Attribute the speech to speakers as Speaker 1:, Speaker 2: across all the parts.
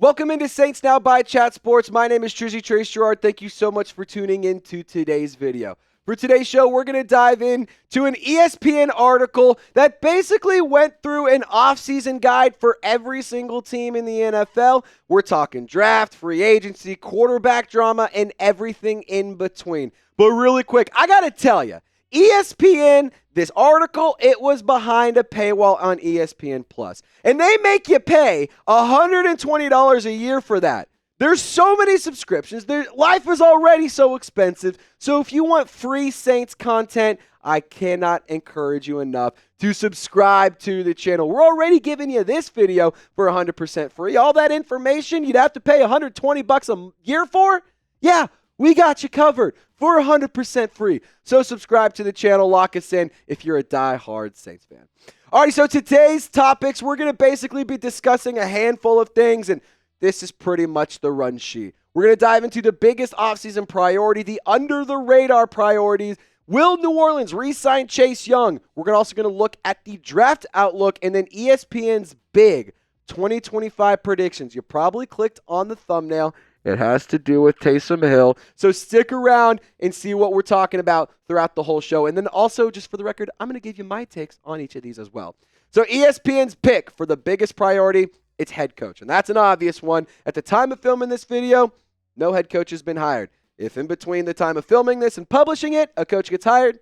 Speaker 1: Welcome into Saints Now by Chat Sports. My name is Trace Girouard. Thank you so much for tuning in to today's video. For today's show, we're going to dive into an ESPN article that basically went through an offseason guide for every single team in the NFL. We're talking draft, free agency, quarterback drama, and everything in between. But really quick, I got to tell you, ESPN, this article, it was behind a paywall on ESPN+. And they make you pay $120 a year for that. There's so many subscriptions. Life is already so expensive. So if you want free Saints content, I cannot encourage you enough to subscribe to the channel. We're already giving you this video for 100% free. All that information you'd have to pay $120 a year for? Yeah, we got you covered for 100% free. So subscribe to the channel, lock us in if you're a die-hard Saints fan. All right, so today's topics, we're going to basically be discussing a handful of things, and this is pretty much the run sheet. We're going to dive into the biggest offseason priority, the under-the-radar priorities. Will New Orleans re-sign Chase Young? We're also going to look at the draft outlook and then ESPN's big 2025 predictions. You probably clicked on the thumbnail. It has to do with Taysom Hill. So stick around and see what we're talking about throughout the whole show. And then also, just for the record, I'm going to give you my takes on each of these as well. So ESPN's pick for the biggest priority, it's head coach. And that's an obvious one. At the time of filming this video, no head coach has been hired. If in between the time of filming this and publishing it, a coach gets hired,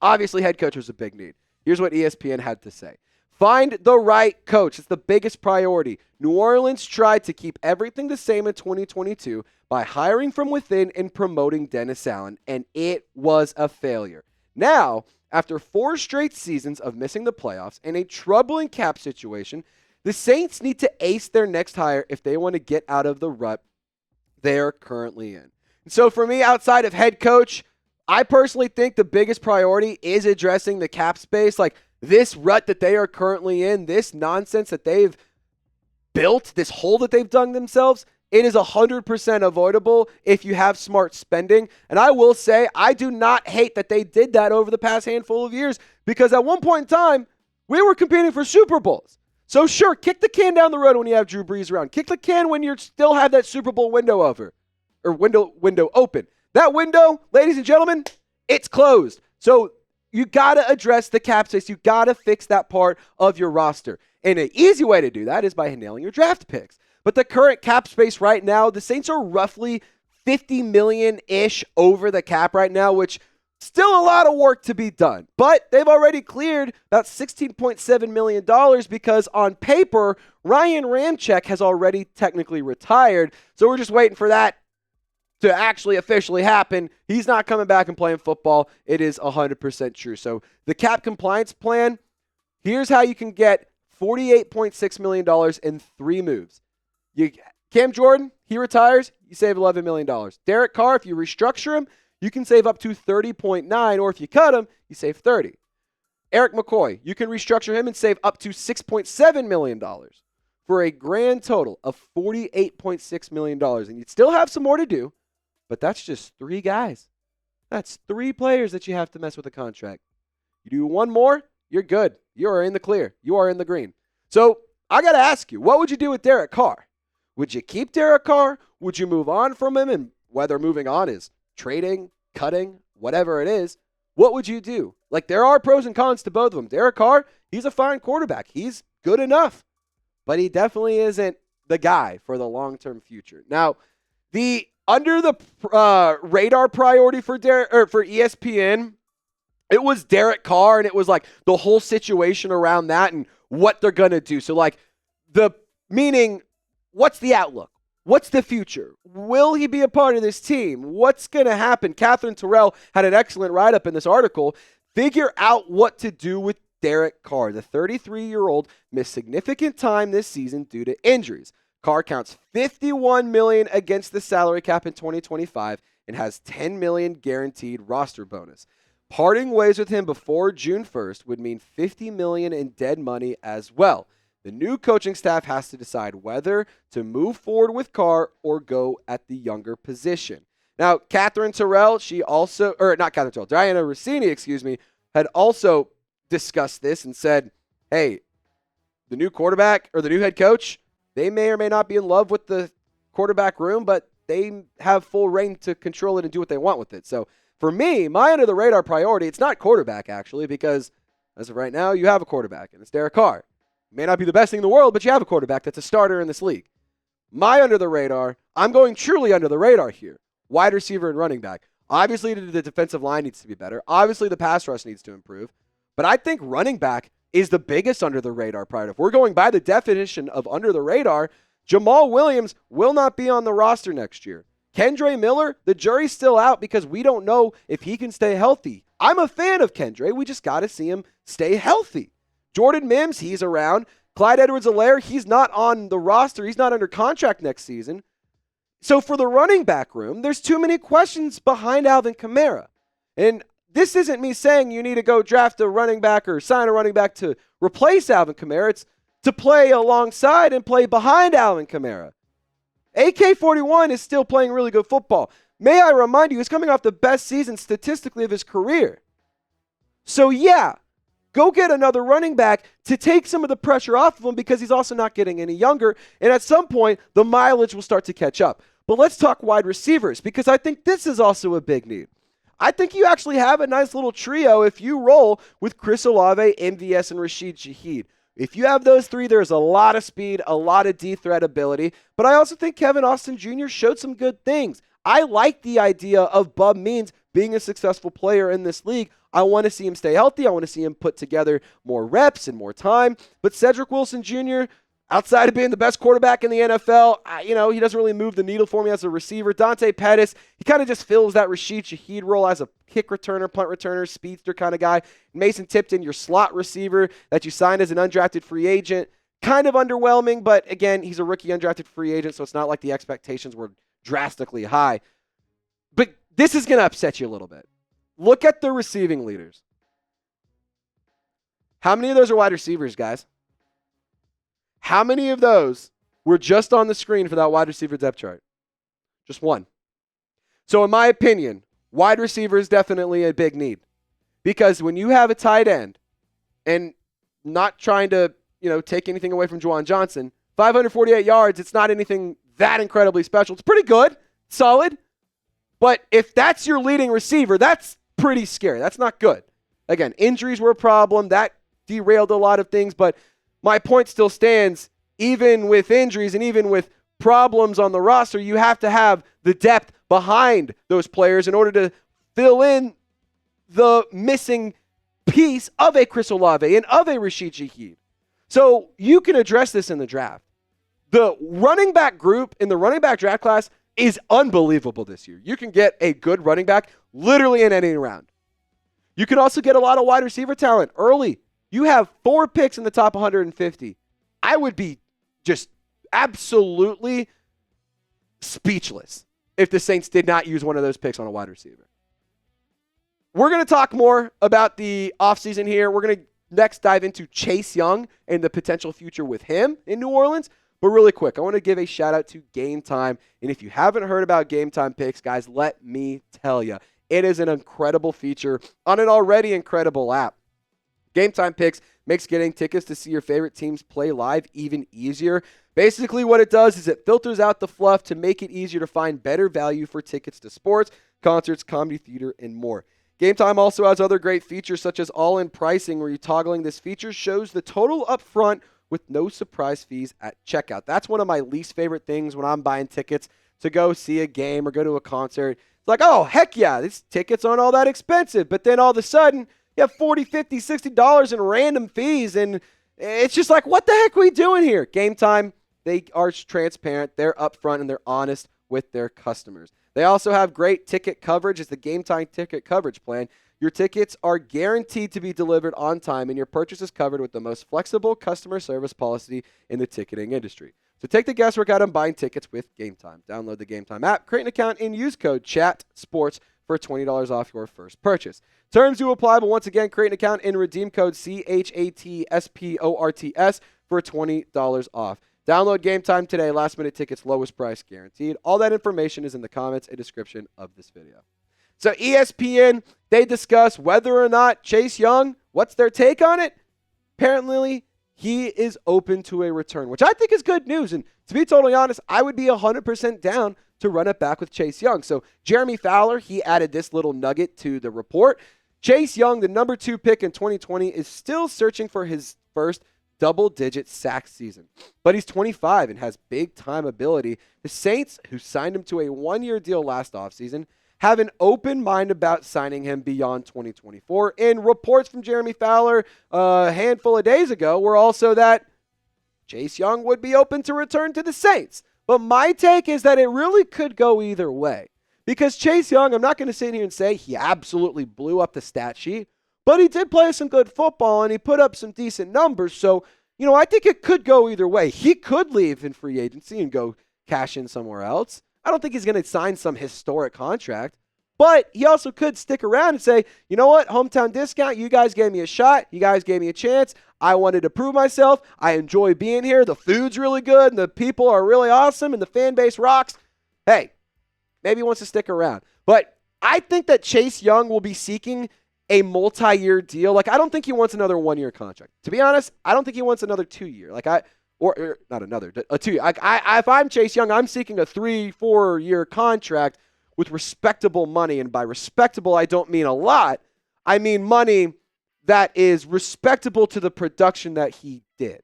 Speaker 1: obviously head coach was a big need. Here's what ESPN had to say. Find the right coach. It's the biggest priority. New Orleans tried to keep everything the same in 2022 by hiring from within and promoting Dennis Allen, and it was a failure. Now, after 4 straight seasons of missing the playoffs and a troubling cap situation, the Saints need to ace their next hire if they want to get out of the rut they're currently in. And so for me, outside of head coach, I personally think the biggest priority is addressing the cap space. Like, this rut that they are currently in, this nonsense that they've built, this hole that they've dug themselves, it is 100% avoidable if you have smart spending. And I will say, I do not hate that they did that over the past handful of years, because at one point in time, we were competing for Super Bowls. So sure, kick the can down the road when you have Drew Brees around. Kick the can when you still have that Super Bowl window open. That window, ladies and gentlemen, it's closed. So you got to address the cap space. You got to fix that part of your roster. And an easy way to do that is by nailing your draft picks. But the current cap space right now, the Saints are roughly $50 million-ish over the cap right now, which still a lot of work to be done. But they've already cleared about $16.7 million because on paper, Ryan Ramczyk has already technically retired. So we're just waiting for that to actually officially happen. He's not coming back and playing football. It is 100% true. So the cap compliance plan, here's how you can get $48.6 million in 3 moves. Cam Jordan, he retires, you save $11 million. Derek Carr, if you restructure him, you can save up to $30.9, or if you cut him, you save $30. Eric McCoy, you can restructure him and save up to $6.7 million for a grand total of $48.6 million. And you'd still have some more to do, but that's just 3 guys. That's 3 players that you have to mess with a contract. You do 1 more, you're good. You are in the clear. You are in the green. So I got to ask you, what would you do with Derek Carr? Would you keep Derek Carr? Would you move on from him? And whether moving on is trading, cutting, whatever it is, what would you do? Like, there are pros and cons to both of them. Derek Carr, he's a fine quarterback. He's good enough, but he definitely isn't the guy for the long-term future. Now, the under the radar priority for ESPN, it was Derek Carr, and it was like the whole situation around that and what they're going to do. So like meaning, what's the outlook? What's the future? Will he be a part of this team? What's going to happen? Catherine Terrell had an excellent write-up in this article. Figure out what to do with Derek Carr. The 33-year-old missed significant time this season due to injuries. Carr counts $51 million against the salary cap in 2025 and has $10 million guaranteed roster bonus. Parting ways with him before June 1st would mean $50 million in dead money as well. The new coaching staff has to decide whether to move forward with Carr or go at the younger position. Now, Diana Rossini, had also discussed this and said, hey, the new quarterback or the new head coach, They may or may not be in love with the quarterback room, but they have full reign to control it and do what they want with it. So for me, my under-the-radar priority, it's not quarterback, actually, because as of right now, you have a quarterback, and it's Derek Carr. May not be the best thing in the world, but you have a quarterback that's a starter in this league. My under-the-radar, I'm going truly under the radar here. Wide receiver and running back. Obviously, the defensive line needs to be better. Obviously, the pass rush needs to improve. But I think running back is the biggest under-the-radar priority. If we're going by the definition of under-the-radar, Jamal Williams will not be on the roster next year. Kendre Miller, the jury's still out because we don't know if he can stay healthy. I'm a fan of Kendre. We just got to see him stay healthy. Jordan Mims, he's around. Clyde Edwards-Helaire, he's not on the roster. He's not under contract next season. So for the running back room, there's too many questions behind Alvin Kamara. And this isn't me saying you need to go draft a running back or sign a running back to replace Alvin Kamara. It's to play alongside and play behind Alvin Kamara. AK-41 is still playing really good football. May I remind you, he's coming off the best season statistically of his career. So yeah, go get another running back to take some of the pressure off of him because he's also not getting any younger. And at some point, the mileage will start to catch up. But let's talk wide receivers because I think this is also a big need. I think you actually have a nice little trio if you roll with Chris Olave, MVS, and Rashid Shaheed. If you have those three, there's a lot of speed, a lot of D-threat ability. But I also think Kevin Austin Jr. showed some good things. I like the idea of Bub Means being a successful player in this league. I want to see him stay healthy. I want to see him put together more reps and more time. But Cedric Wilson Jr., outside of being the best quarterback in the NFL, he doesn't really move the needle for me as a receiver. Dante Pettis, he kind of just fills that Rashid Shaheed role as a kick returner, punt returner, speedster kind of guy. Mason Tipton, your slot receiver that you signed as an undrafted free agent. Kind of underwhelming, but again, he's a rookie undrafted free agent, so it's not like the expectations were drastically high. But this is going to upset you a little bit. Look at the receiving leaders. How many of those are wide receivers, guys? How many of those were just on the screen for that wide receiver depth chart? Just one. So in my opinion, wide receiver is definitely a big need. Because when you have a tight end, and not trying to, take anything away from Juwan Johnson, 548 yards, it's not anything that incredibly special. It's pretty good, solid. But if that's your leading receiver, that's pretty scary. That's not good. Again, injuries were a problem. That derailed a lot of things, but my point still stands. Even with injuries and even with problems on the roster, you have to have the depth behind those players in order to fill in the missing piece of a Chris Olave and of a Rashid Shaheed. So you can address this in the draft. The running back group in the running back draft class is unbelievable this year. You can get a good running back literally in any round. You can also get a lot of wide receiver talent early. You have 4 picks in the top 150. I would be just absolutely speechless if the Saints did not use one of those picks on a wide receiver. We're going to talk more about the offseason here. We're going to next dive into Chase Young and the potential future with him in New Orleans. But really quick, I want to give a shout out to Game Time. And if you haven't heard about Game Time picks, guys, let me tell you, it is an incredible feature on an already incredible app. Game Time Picks makes getting tickets to see your favorite teams play live even easier. Basically, what it does is it filters out the fluff to make it easier to find better value for tickets to sports, concerts, comedy, theater, and more. Game Time also has other great features such as all-in pricing, where you toggling this feature shows the total up front with no surprise fees at checkout. That's one of my least favorite things when I'm buying tickets to go see a game or go to a concert. It's like, oh, heck yeah, these tickets aren't all that expensive. But then all of a sudden, you have $40, $50, $60 in random fees, and it's just like, what the heck are we doing here? Game Time, they are transparent, they're upfront, and they're honest with their customers. They also have great ticket coverage as the Game Time ticket coverage plan. Your tickets are guaranteed to be delivered on time, and your purchase is covered with the most flexible customer service policy in the ticketing industry. So take the guesswork out on buying tickets with Game Time. Download the Game Time app, create an account, and use code CHATSPORTS for $20 off your first purchase. Terms do apply, but once again, create an account and redeem code CHATSPORTS for $20 off. Download Game Time today. Last minute tickets, lowest price guaranteed. All that information is in the comments and description of this video. So ESPN, they discuss whether or not Chase Young, what's their take on it? Apparently, he is open to a return, which I think is good news. And to be totally honest, I would be 100% down to run it back with Chase Young. So Jeremy Fowler, he added this little nugget to the report. Chase Young, the number 2 pick in 2020, is still searching for his first double-digit sack season. But he's 25 and has big-time ability. The Saints, who signed him to a 1-year deal last offseason, have an open mind about signing him beyond 2024. And reports from Jeremy Fowler a handful of days ago were also that Chase Young would be open to return to the Saints. But my take is that it really could go either way. Because Chase Young, I'm not going to sit here and say he absolutely blew up the stat sheet, but he did play some good football and he put up some decent numbers. So, I think it could go either way. He could leave in free agency and go cash in somewhere else. I don't think he's going to sign some historic contract, but he also could stick around and say, you know what, hometown discount, you guys gave me a shot. You guys gave me a chance. I wanted to prove myself. I enjoy being here. The food's really good and the people are really awesome and the fan base rocks. Hey, maybe he wants to stick around. But I think that Chase Young will be seeking a multi-year deal. Like, I don't think he wants another 1-year contract. To be honest, I don't think he wants another 2-year. Or not another, a 2-year. If I'm Chase Young, I'm seeking a 3-4 year contract with respectable money. And by respectable, I don't mean a lot. I mean money that is respectable to the production that he did.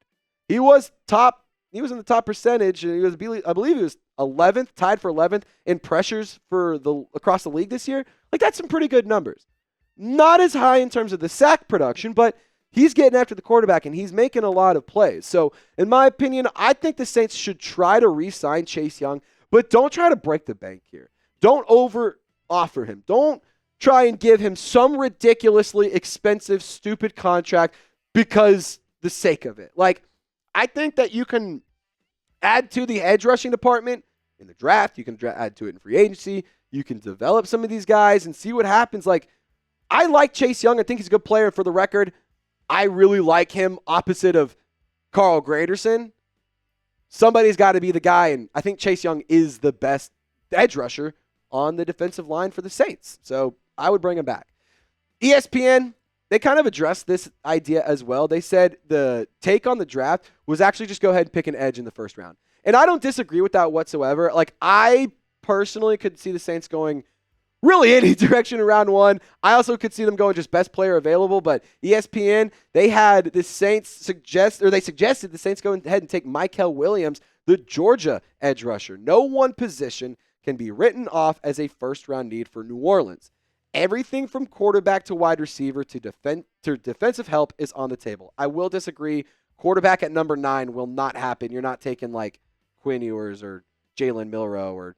Speaker 1: He was in the top percentage. And I believe he was 11th, tied for 11th in pressures across the league this year. Like, that's some pretty good numbers. Not as high in terms of the sack production, but he's getting after the quarterback and he's making a lot of plays. So, in my opinion, I think the Saints should try to re-sign Chase Young, but don't try to break the bank here. Don't over-offer him. Don't try and give him some ridiculously expensive, stupid contract because the sake of it. Like, I think that you can add to the edge rushing department in the draft. You can add to it in free agency. You can develop some of these guys and see what happens. Like, I like Chase Young. I think he's a good player. For the record, I really like him opposite of Carl Graderson. Somebody's got to be the guy, and I think Chase Young is the best edge rusher on the defensive line for the Saints. So I would bring him back. ESPN, they kind of addressed this idea as well. They said the take on the draft was actually just go ahead and pick an edge in the first round. And I don't disagree with that whatsoever. Like, I personally could see the Saints going really any direction in round 1. I also could see them going just best player available, but ESPN, they suggested the Saints go ahead and take Mykel Williams, the Georgia edge rusher. No one position can be written off as a first-round need for New Orleans. Everything from quarterback to wide receiver to defensive help is on the table. I will disagree. Quarterback at number 9 will not happen. You're not taking like Quinn Ewers or Jalen Milroe or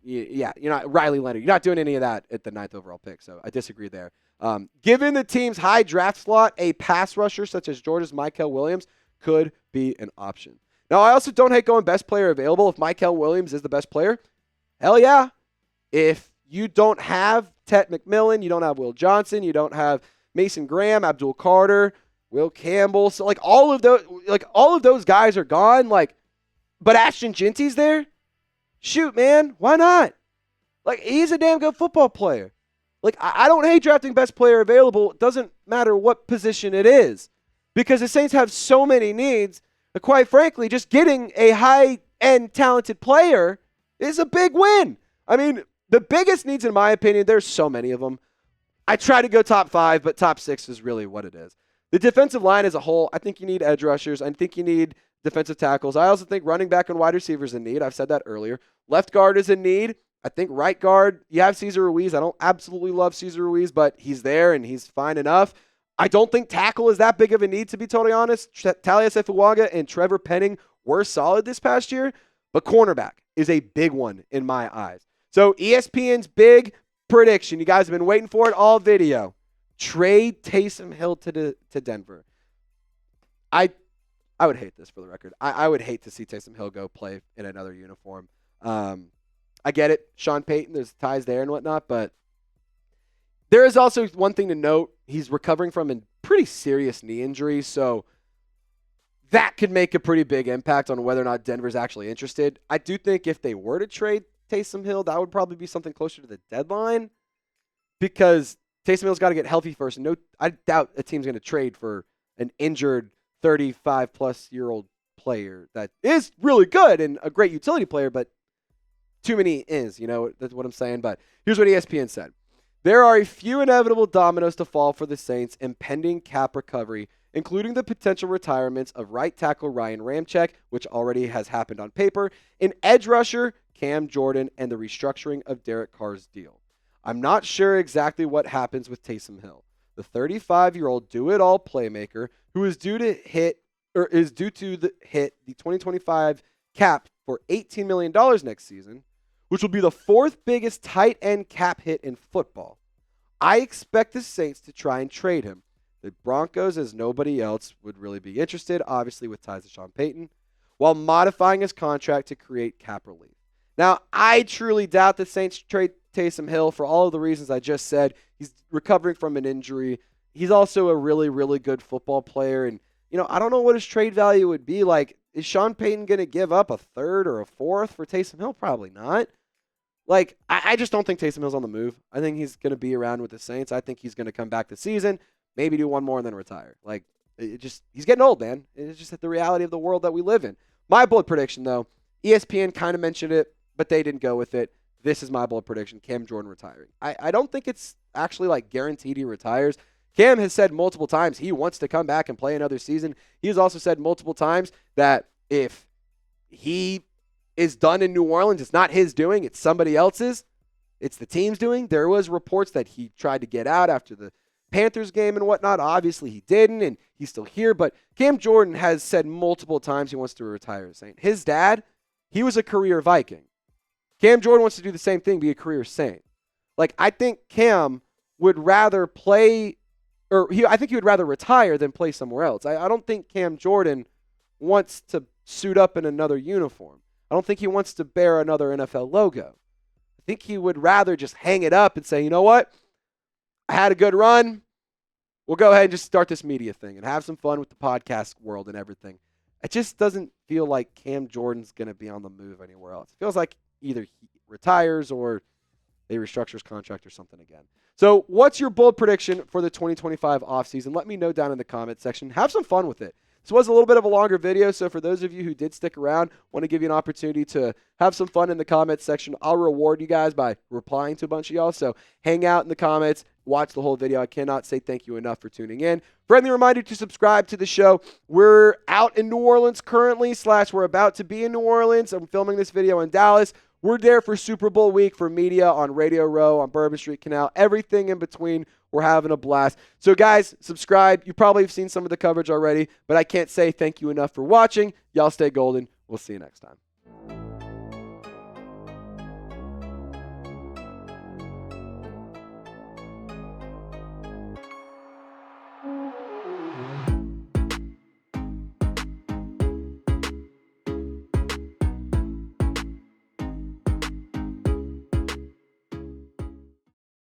Speaker 1: you're not Riley Leonard. You're not doing any of that at the 9th overall pick. So I disagree there. Given the team's high draft slot, a pass rusher such as Georgia's Mykel Williams could be an option. Now, I also don't hate going best player available. If Mykel Williams is the best player, hell yeah. If you don't have Tet McMillan, you don't have Will Johnson, you don't have Mason Graham, Abdul Carter, Will Campbell. So all of those guys are gone. But Ashton Jinty's there. Shoot, man, why not? He's a damn good football player. I don't hate drafting best player available. It doesn't matter what position it is. Because the Saints have so many needs. Quite frankly, just getting a high-end talented player is a big win. I mean, the biggest needs, in my opinion, there's so many of them. I try to go top 5, but top 6 is really what it is. The defensive line as a whole, I think you need edge rushers. I think you need defensive tackles. I also think running back and wide receiver is a need. I've said that earlier. Left guard is a need. I think right guard, you have Cesar Ruiz. I don't absolutely love Cesar Ruiz, but he's there and he's fine enough. I don't think tackle is that big of a need, to be totally honest. Talia Sefuaga and Trevor Penning were solid this past year, but cornerback is a big one in my eyes. So ESPN's big prediction, you guys have been waiting for it all video. Trade Taysom Hill to Denver. I would hate this, for the record. I would hate to see Taysom Hill go play in another uniform. I get it. Sean Payton, there's ties there and whatnot, but there is also one thing to note. He's recovering from a pretty serious knee injury, so that could make a pretty big impact on whether or not Denver's actually interested. I do think if they were to trade Taysom Hill, that would probably be something closer to the deadline because Taysom Hill's got to get healthy first. I doubt a team's going to trade for an injured 35-plus-year-old player that is really good and a great utility player, but too many is, that's what I'm saying. But here's what ESPN said. There are a few inevitable dominoes to fall for the Saints' impending cap recovery, including the potential retirements of right tackle Ryan Ramczyk, which already has happened on paper, and edge rusher Cam Jordan, and the restructuring of Derek Carr's deal. I'm not sure exactly what happens with Taysom Hill, the 35-year-old do-it-all playmaker who is due to hit the 2025 cap for $18 million next season, which will be the fourth biggest tight end cap hit in football. I expect the Saints to try and trade him. The Broncos, as nobody else, would really be interested, obviously with ties to Sean Payton, while modifying his contract to create cap relief. Now, I truly doubt the Saints trade Taysom Hill for all of the reasons I just said. He's recovering from an injury. He's also a really, really good football player. And, I don't know what his trade value would be. Like, is Sean Payton going to give up a third or a fourth for Taysom Hill? Probably not. Like, I just don't think Taysom Hill's on the move. I think he's going to be around with the Saints. I think he's going to come back this season, maybe do one more and then retire. Like, he's getting old, man. It's just the reality of the world that we live in. My bold prediction, though, ESPN kind of mentioned it, but they didn't go with it. This is my bold prediction, Cam Jordan retiring. I don't think it's actually, like, guaranteed he retires. Cam has said multiple times he wants to come back and play another season. He has also said multiple times that if he is done in New Orleans, it's not his doing, it's somebody else's. It's the team's doing. There was reports that he tried to get out after the Panthers game and whatnot. Obviously, he didn't, and he's still here. But Cam Jordan has said multiple times he wants to retire as Saint. His dad, he was a career Viking. Cam Jordan wants to do the same thing, be a career Saint. Like, I think Cam would rather play, I think he would rather retire than play somewhere else. I don't think Cam Jordan wants to suit up in another uniform. I don't think he wants to bear another NFL logo. I think he would rather just hang it up and say, you know what? I had a good run. We'll go ahead and just start this media thing and have some fun with the podcast world and everything. It just doesn't feel like Cam Jordan's going to be on the move anywhere else. It feels like either he retires or they restructure his contract or something again. So what's your bold prediction for the 2025 offseason? Let me know down in the comment section. Have some fun with it. This was a little bit of a longer video, so for those of you who did stick around, want to give you an opportunity to have some fun in the comments section. I'll reward you guys by replying to a bunch of y'all, so hang out in the comments, watch the whole video. I cannot say thank you enough for tuning in. Friendly reminder to subscribe to the show. We're out in New Orleans currently, / we're about to be in New Orleans. I'm filming this video in Dallas. We're there for Super Bowl week for media on Radio Row, on Bourbon Street Canal, everything in between. We're having a blast. So, guys, subscribe. You probably have seen some of the coverage already, but I can't say thank you enough for watching. Y'all stay golden. We'll see you next time.